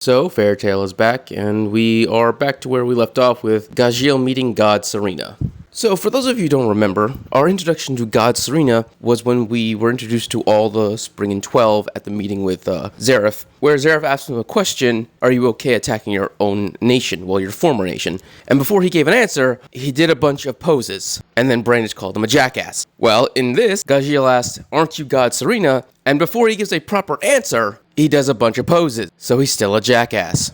So, Fairy Tail is back, and we are back to where we left off with Gajiel meeting God Serena. So, for those of you who don't remember, our introduction to God Serena was when we were introduced to all the Spring and 12 at the meeting with Zareth, where Zareth asked him a question, are you okay attacking your own nation, well, your former nation? And before he gave an answer, he did a bunch of poses, and then Brandis called him a jackass. Well, in this, Gajiel asked, aren't you God Serena? And before he gives a proper answer, he does a bunch of poses, so he's still a jackass.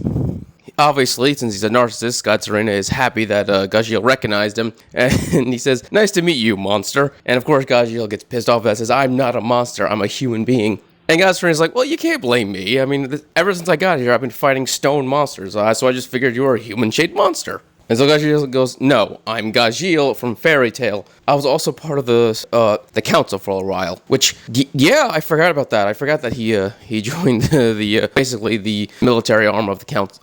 Obviously, since he's a narcissist, God Serena is happy that Gajiel recognized him, and he says, nice to meet you, monster. And of course, Gajiel gets pissed off and says, I'm not a monster, I'm a human being. And God Serena's like, well, you can't blame me. I mean, ever since I got here, I've been fighting stone monsters, so I just figured you were a human-shaped monster. And so Gajiel goes, no, I'm Gajiel from Fairy Tail. I was also part of the council for a while, which, yeah, I forgot about that. I forgot that he joined basically the military arm of the council,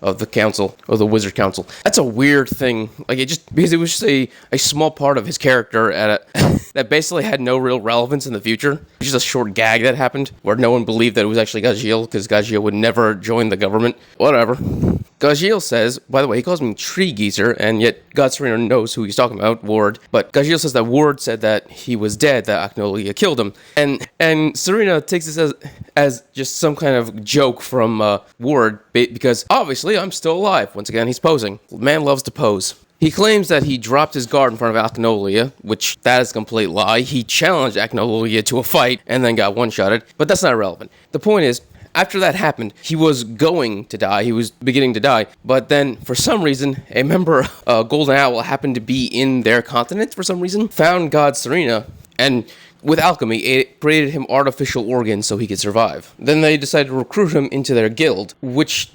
of the wizard council. That's a weird thing. Like, because it was just a small part of his character that basically had no real relevance in the future. Just a short gag that happened where no one believed that it was actually Gajiel, because Gajiel would never join the government. Whatever. Gajiel says, by the way, he calls me Tree Geezer, and yet God Serena knows who he's talking about, Ward. But Gajiel says that Ward said that he was dead, that Agnolia killed him. And Serena takes this as just some kind of joke from Ward, because obviously I'm still alive. Once again, he's posing. Man loves to pose. He claims that he dropped his guard in front of Agnolia, which that is a complete lie. He challenged Agnolia to a fight and then got one-shotted, but that's not relevant. The point is, after that happened, he was going to die. He was beginning to die. But then, for some reason, a member, Golden Owl, happened to be in their continent for some reason, found God Serena, and with alchemy, it created him artificial organs so he could survive. Then they decided to recruit him into their guild, which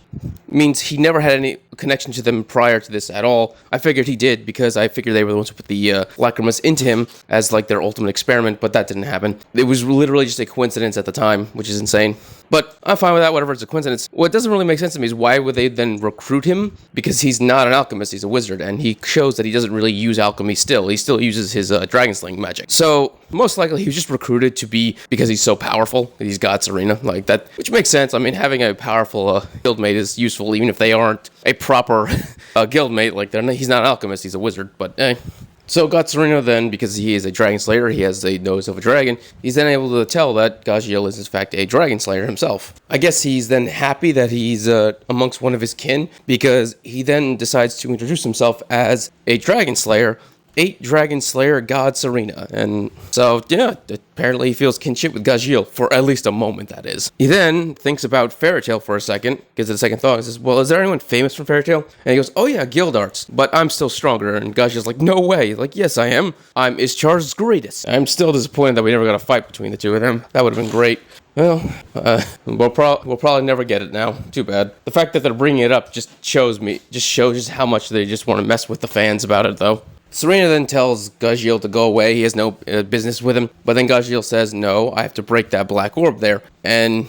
means he never had any connection to them prior to this at all. I figured he did, because I figured they were the ones who put the lacrimus into him as like their ultimate experiment, but that didn't happen. It was literally just a coincidence at the time, which is insane. But I'm fine with that, whatever, it's a coincidence. What doesn't really make sense to me is why would they then recruit him? Because he's not an alchemist, he's a wizard, and he shows that he doesn't really use alchemy still. He still uses his dragon slaying magic. So, most likely he was just recruited to be, because he's so powerful, he's God Serena, like that, which makes sense. I mean, having a powerful guildmate is useful, even if they aren't a proper guildmate, like he's not an alchemist, he's a wizard, but So God Serena then, because he is a dragon slayer, he has a nose of a dragon, he's then able to tell that Gajiel is in fact a dragon slayer himself. I guess he's then happy that he's amongst one of his kin, because he then decides to introduce himself as a dragon slayer, 8 Dragon Slayer God Serena. And so, yeah, apparently he feels kinship with Gajiel, for at least a moment, that is. He then thinks about Fairy Tail for a second, gives it a second thought, and says, well, is there anyone famous from Fairy Tail? And he goes, oh yeah, Gildarts, but I'm still stronger. And Gajiel's like, no way. Like, yes, I am. I'm Ischar's greatest. I'm still disappointed that we never got a fight between the two of them. That would have been great. Well, we'll probably never get it now. Too bad. The fact that they're bringing it up just shows just how much they just want to mess with the fans about it, though. Serena then tells Gajiel to go away. He has no business with him. But then Gajiel says, no, I have to break that black orb there. And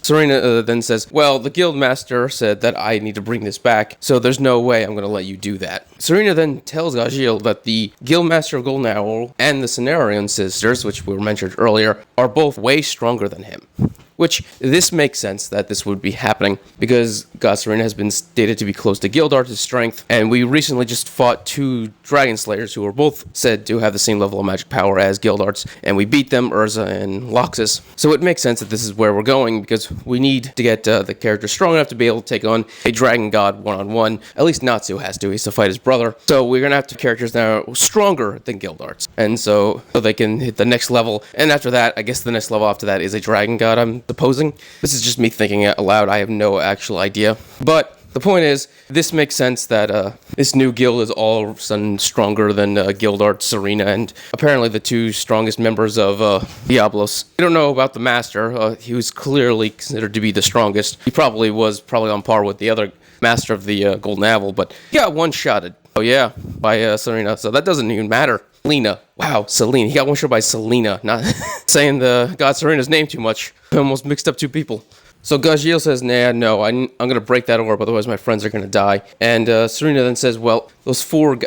Serena then says, well, the guild master said that I need to bring this back, so there's no way I'm going to let you do that. Serena then tells Gajiel that the guild master of Golden Owl and the Cenarion sisters, which were mentioned earlier, are both way stronger than him. Which, this makes sense that this would be happening, because God Serena has been stated to be close to Gildarts' strength, and we recently just fought 2 Dragon Slayers who were both said to have the same level of magic power as Gildarts, and we beat them, Urza and Loxus. So it makes sense that this is where we're going, because we need to get the character strong enough to be able to take on a Dragon God one-on-one. At least Natsu has to, he's to fight his brother. So we're going to have to characters that are stronger than Gildarts, and so they can hit the next level, and after that, I guess the next level after that is a Dragon God, I'm supposing. This is just me thinking it aloud. I have no actual idea. But the point is, this makes sense that this new guild is all of a sudden stronger than Gildarts, Serena, and apparently the 2 strongest members of Diablos. We don't know about the Master. He was clearly considered to be the strongest. He probably was on par with the other Master of the Golden Owl, but he got one-shotted. Oh yeah, by Serena, so that doesn't even matter. Selena. Wow, Selena. He got one shot by Selena. Not saying the God Serena's name too much. I almost mixed up 2 people. So Gajiel says, nah, no, I'm going to break that orb, otherwise my friends are going to die. And Serena then says, well, those 4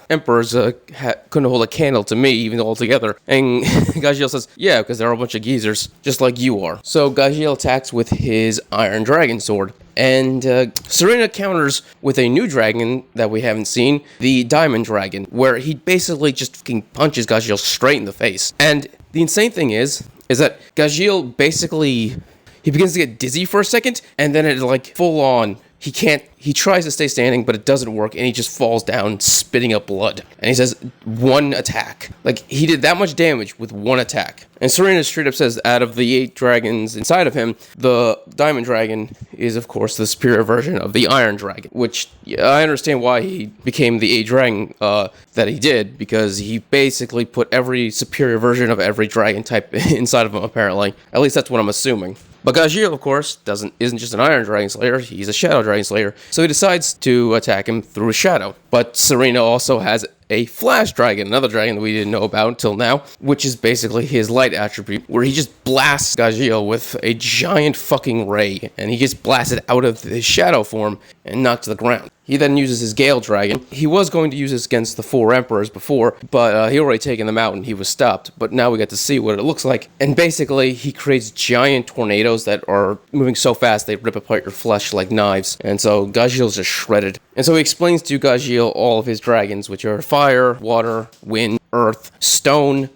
emperors couldn't hold a candle to me, even altogether. And Gajiel says, yeah, because they're a bunch of geezers, just like you are. So Gajiel attacks with his Iron Dragon Sword. And Serena counters with a new dragon that we haven't seen, the Diamond Dragon, where he basically just fucking punches Gajiel straight in the face. And the insane thing is that Gajiel basically, he begins to get dizzy for a second, and then it like full on, he tries to stay standing, but it doesn't work, and he just falls down, spitting up blood. And he says, one attack. Like, he did that much damage with one attack. And Serena straight up says, out of the 8 dragons inside of him, the Diamond Dragon is, of course, the superior version of the Iron Dragon, which, yeah, I understand why he became the 8 dragon that he did, because he basically put every superior version of every dragon type inside of him, apparently. At least that's what I'm assuming. But Gajiel, of course, isn't just an Iron Dragon Slayer, he's a Shadow Dragon Slayer, so he decides to attack him through a shadow. But Serena also has a Flash Dragon, another dragon that we didn't know about until now, which is basically his light attribute, where he just blasts Gajiel with a giant fucking ray, and he gets blasted out of his shadow form and knocked to the ground. He then uses his Gale Dragon. He was going to use this against the 4 Emperors before, but he already taken them out and he was stopped. But now we get to see what it looks like. And basically, he creates giant tornadoes that are moving so fast they rip apart your flesh like knives. And so Gajiel's just shredded. And so he explains to Gajiel all of his dragons, which are fire, water, wind, earth, stone,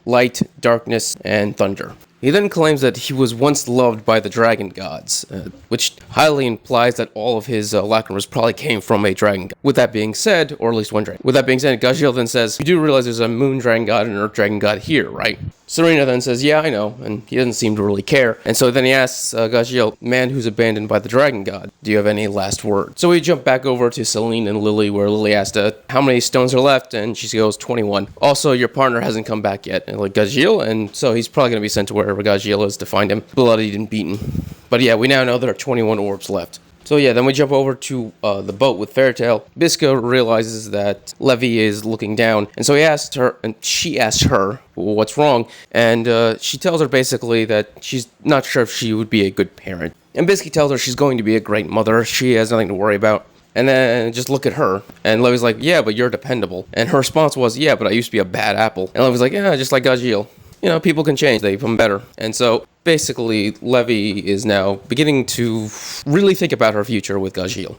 light, darkness, and thunder. He then claims that he was once loved by the dragon gods, which highly implies that all of his lacrimers probably came from a dragon god. With that being said, or at least one dragon. With that being said, Gajiel then says, you do realize there's a moon dragon god and an earth dragon god here, right? Serena then says, yeah, I know, and he doesn't seem to really care. And so then he asks Gajiel, man who's abandoned by the dragon god, do you have any last words? So we jump back over to Selene and Lily, where Lily asked how many stones are left, and she goes 21. Also, your partner hasn't come back yet, and like Gajiel, and so he's probably going to be sent to wherever Gajiel is to find him, bloodied and beaten. But yeah, we now know there are 21 orbs left. So yeah, then we jump over to the boat with Fairytale. Bisca realizes that Levy is looking down, and so he asks her, and she asks her what's wrong, and she tells her basically that she's not sure if she would be a good parent. And Biscuit tells her she's going to be a great mother, she has nothing to worry about. And then just look at her. And Levy's like, yeah, but you're dependable. And her response was, yeah, but I used to be a bad apple. And Levy's like, yeah, just like Gajiel. You know, people can change, they become better. And so basically, Levy is now beginning to really think about her future with Gajiel.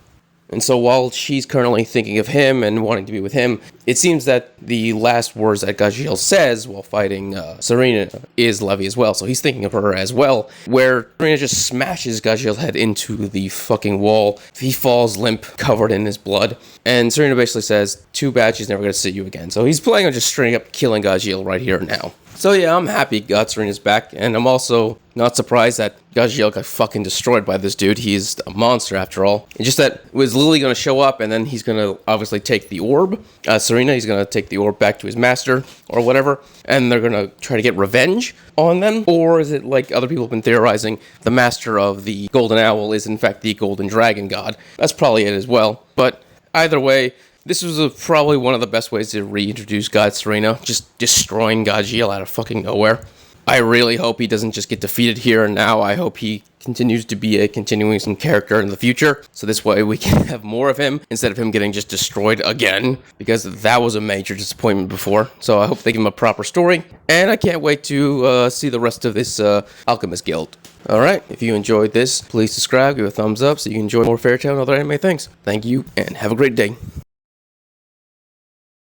And so while she's currently thinking of him and wanting to be with him, it seems that the last words that Gajiel says while fighting Serena is Levy as well. So he's thinking of her as well, where Serena just smashes Gajiel's head into the fucking wall. He falls limp, covered in his blood. And Serena basically says, too bad she's never going to see you again. So he's planning on just straight up killing Gajiel right here and now. So yeah, I'm happy Serena's back, and I'm also not surprised that Gajiel got fucking destroyed by this dude. He's a monster after all. It's just that was Lily going to show up, and then he's going to obviously take the orb. Serena, he's going to take the orb back to his master, or whatever, and they're going to try to get revenge on them? Or is it like other people have been theorizing, the master of the Golden Owl is in fact the Golden Dragon God? That's probably it as well. But either way, this was probably one of the best ways to reintroduce God Serena, just destroying Gajiel out of fucking nowhere. I really hope he doesn't just get defeated here and now. I hope he continues to be a continuing character in the future, so this way we can have more of him instead of him getting just destroyed again, because that was a major disappointment before. So I hope they give him a proper story, and I can't wait to see the rest of this Alchemist Guild. Alright, if you enjoyed this, please subscribe, give a thumbs up so you can enjoy more Fairytale and other anime things. Thank you, and have a great day.